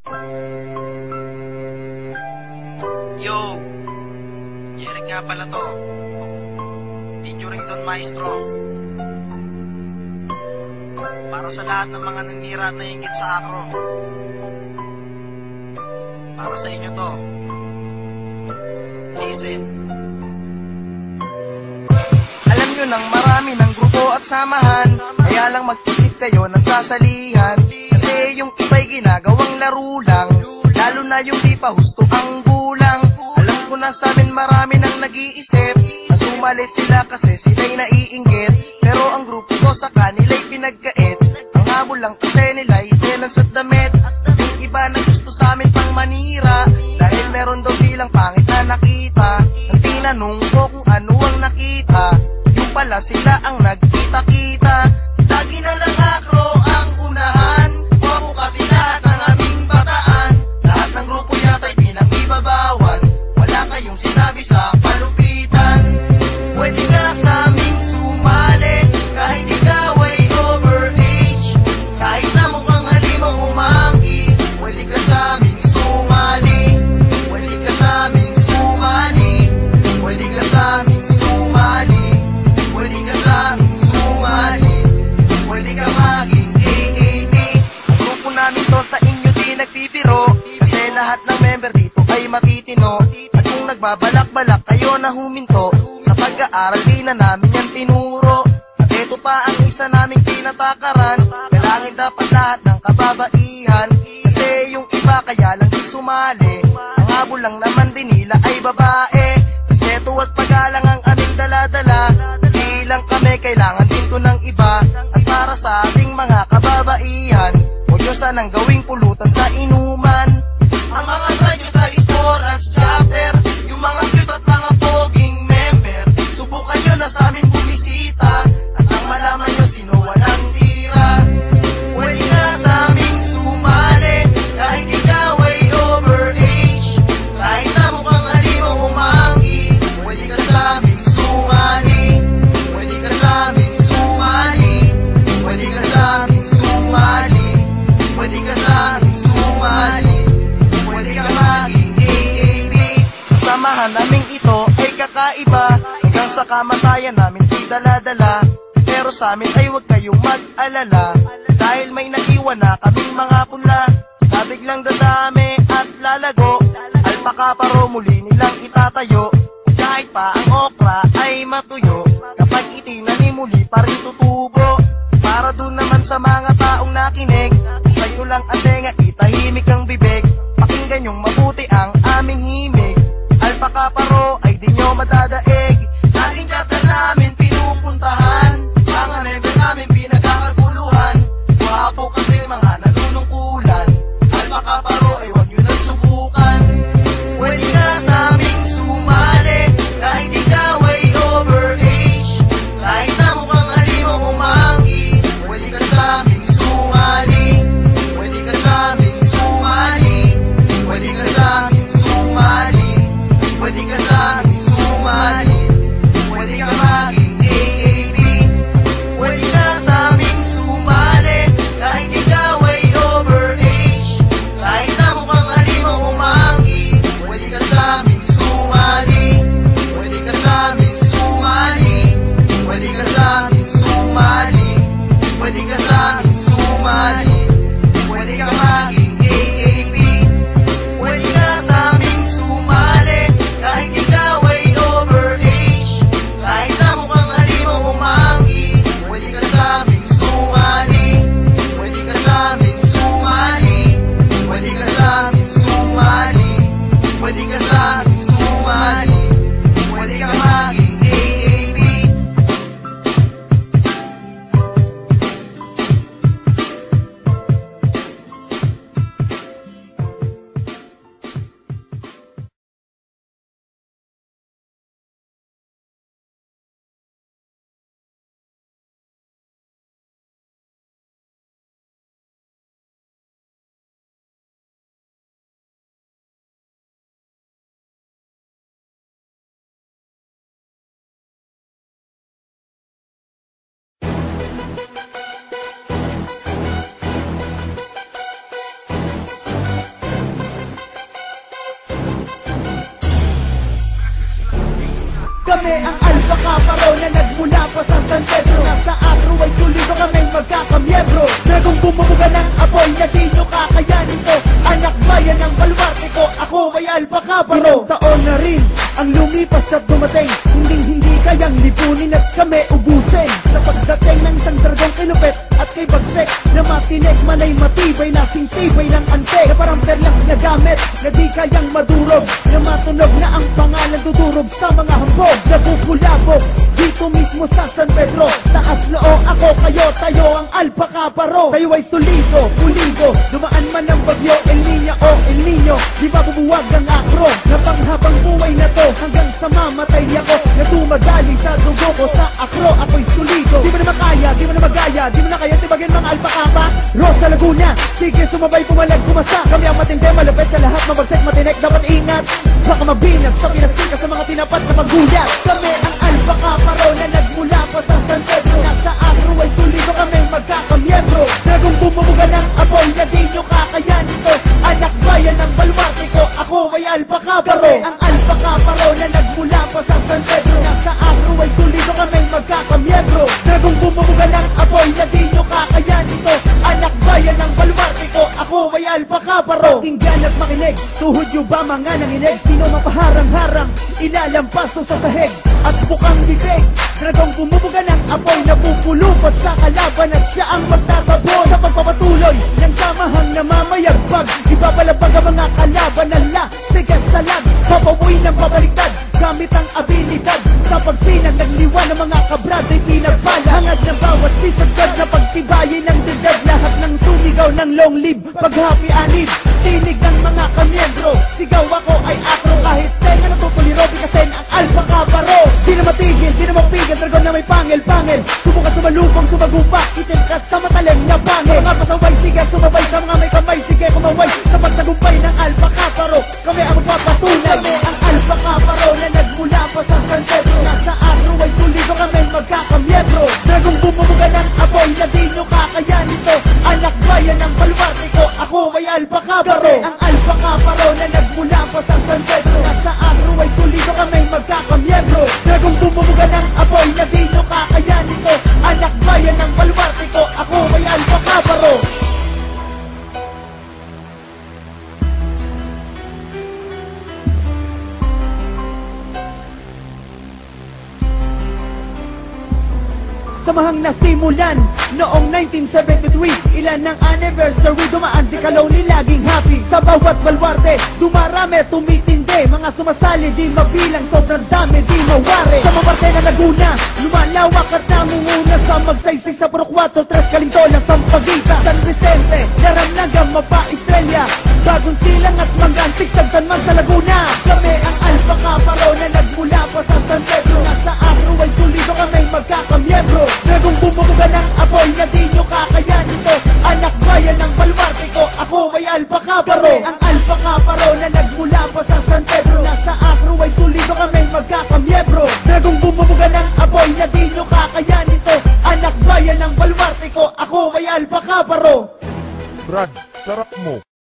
Yo, Yerek nga pala to. Featuring Don Maestro. Para sa lahat ng mga nanira at nainggit sa akro. Para sa inyo to. Listen. Alam nyo nang marami ng grupo at samahan, kaya lang mag-isip kayo ng sasalihan. Kasi yung iba'y ginagawang laro lang, lalo na yung di pa husto ang gulang. Alam ko na sa amin marami nang nag-iisip na sumali sila kasi sila'y naiinggit. Pero ang grupo ko sa kanila'y pinagkait. Ang habol lang kasi nila'y tenants at damit. Yung iba na gusto sa amin pang manira, dahil meron daw silang pangit na nakita. Ang tinanong ko kung ano ang nakita, yung pala sila ang nagkita-kita. Lagi na lang akro ang unahan, wapo kasi lahat ng aming bataan. Lahat ng grupo yata'y pinang-ibabawan, wala kayong sinabi sa palupitan. Pwede nga sa aming sumali, kahit ikaw ay overage. Kahit na mukhang halimang umanggi, pwede ka sa aming sumali. Pwede ka sa aming sumali. Pwede ka sa aming sumali. Pwede ka sa aming sumali. Pwede ka maging AAP. Ang grupo namin to sa inyo di nagpipiro, kasi lahat ng member dito ay matitino. At kung nagbabalak-balak kayo na huminto, sa pag-aaral di na namin yan tinuro. At ito pa ang isa naming tinatakaran, kailangan dapat lahat ng kababaihan. Kasi yung iba kaya lang di sumali, ang habol lang naman din nila ay babae. Respeto at paggalang ang aming dala-dala, di lang kami kailangan din to ng iba. At para sa ating mga kababaihan, huwag nyo sanang gawing pulutan sa inuman. Ang mga try nyo sa sports chapter, yung mga cute at mga poging member, subukan nyo na sa amin bumisita, at nang malaman nyo sino walang tira. Pwede na sa aming sumali, kahit ikaw ay overage. Kahit na mukhang halimang umanggi, pwede ka sa aming sumali. Pwede ka sa aming sumali. Pwede ka sa aming sumali. Pwede ka sa aming sumali. Pwede ka maging AAP. Ang samahan naming ito ay kakaiba, hanggang sa kamatayan namin di dala-dala. Pero sa amin ay huwag kayong mag-alala, dahil may naiwan na kaming mga pula na biglang dadami at lalago. Alpaka paro muli nilang itatayo, kahit pa ang okra ay matuyo. Kapag itinanim muli pa rin tutubo. Para dun naman sa mga taong nakinig, sa'yo lang ang tenga, itahimik ang bibig. Pakinggan yung mabuti ang aming himig. Alpaka paro ay di nyo madadaig. Laging kata namin pinupuntahan, mga member namin pinagkakaguluhan. Wapo kasi mga nanunungkulan, alpaka paro ay huwag nyo na subukan. Pwede ka sa aming sumali, kahit ikaw ay overage. Kahit na mukhang halimang umanggi, pwede ka sa aming sumali. Pwede ka sa aming sumali. Pwede ka sa aming sumali. Pwede ka sa aming sumali. Pwede ka Kami ang Alpha Kaparo na nagmula pa sa San Pedro. Nasa Acro ay solido kami magkakamyembro. Dragong bumubuga ng apoy na di nyo kakayanin ko. Anak bayan ng baluarte ko, ako ay Alpha Kaparo. Ilang taon na rin ang lumipas at dumating, hindi kayang lipunin at kami ubusin. Sa pagdating ng isang dragong kilupet at kay bagsek na matinik manay matibay na sintibay ng antek. Na parang perlas na gamit na di kayang madurog, na matunog na ang pangalan dudurog sa mga hambog. Nabubulabog dito mismo sa San Pedro. Taas loo ako, kayo, tayo ang Alpha Kaparo. Tayo ay solido, pulido, dumaan man ng bagyo, El Niño o El Niño, di ba bubuwag ang Acro? Na panghabang buhay na to hanggang sa mamatay ako, na dumadali sa dugo ko sa Acro, ako'y solido. Di mo na makaya, di mo na magaya, di mo na kaya tibagin mga Alpha Kapa. Rosa Laguna, sige sumabay, pumalag, kumasa. Kami ang matindi, malapit sa lahat, mabagsik, matinik, dapat ingat. Baka mabinag sa pinasika sa mga tinapat na paggulat. Kami ang Alpha Kaparo na nagmula pa sa San Pedro. Nasa Acro ay solido kami magkakamyembro. Dragong bumubuga ng apoy na di nyo kakayanin ko. Anak bayan ng baluarte ko, ako ay Alpha Kaparo. Kami ang Alpha Kaparo na nagmula pa sa San Pedro. Nasa Acro ay solido kami magkakamyembro. Dragong bumubuga ng apoy na di nyo kakayanin ko. Anak bayan ng baluarte ko, ako ay Alpha Kaparo. Pakinggan at makinig, tuhod nyo ba mga nanginig? Sino mapaharang-harang, ilalampaso sa sahig at bukang bibig. Dragong bumubuga ng apoy na pupulupot sa kalaban at siya ang magtataboy. Sa pagpapatuloy ng samahang namamayagpag, ibabalabag ang mga kalaban na sigas sa lag. Papawi ng pabaliktad gamit ang abilidad. Sa pagsinag ng liwan ng mga kabrad ay pinagpala. Hangad ng bawat sisagad na pagtibayin ng didad. Lahat ng sumigaw ng long live, paghapi anib. Tinig ng mga kamyembro, sigaw ako ay Acro. Kahit tenga natutuliro, bikasin ang Alpha Kaparo. Di na matigil, di na mapigil, dragon na may pangil-pangil. Subukan sumalubong, sumagupa, itin ka sa matalim na pangil. Mga pasaway, sige sumabay sa mga may kamay, sige kumaway sa pagtagumpay ng Alpha Kaparo. Kami ang magpapatunay, kami ang Alpha Kaparo na nagmula pa sa San Pedro. Nasa Acro ay solido kami magkakamyembro. Dragong bumubuga ng apoy na di nyo kakayanin ko. Anak bayan ng baluarte ko, ako ay Alpha Kaparo. Kami ang Alpha Kaparo na nagmula pa sa San Pedro. Nasa Acro ay solido kami magkakamyembro. Dragong bumubuga ng apoy na di nyo kakayanin ko. Anak bayan ng baluarte ko, ako ay Alpha Kaparo. Samahang nasimulan noong 1973, ilan ng anniversary, dumaan di kaloni, laging happy. Sa bawat baluarte, dumarami, tumitindi, mga sumasali di mabilang, sobrang dami di mawari. Sa maparte na Laguna, lumalawak at namunguna. Sa magsaysay sa Puro 4, 3 Kalintola, Sampaguita, San Vicente, Naranaga, Mapa, Estrella, Bagong Silang at Mangantik, San Man sa Laguna. Kami ang Alpha Kaparo na nagmula pa sa San Pedro. Nasa Acro ay solido kami magkakamyembro. Dragong bumubuga ng apoy na di nyo kakayanin ko. Anak bayan ng baluarte ko, ako ay Alpha Kaparo. Kami ang Alpha Kaparo na nagmula pa sa San Pedro. Nasa Acro ay solido kami magkakamyembro. Dragong bumubuga ng apoy na di nyo kakayanin ko. Anak bayan ng baluarte ko, ako ay Alpha Kaparo. Brad, sarap mo.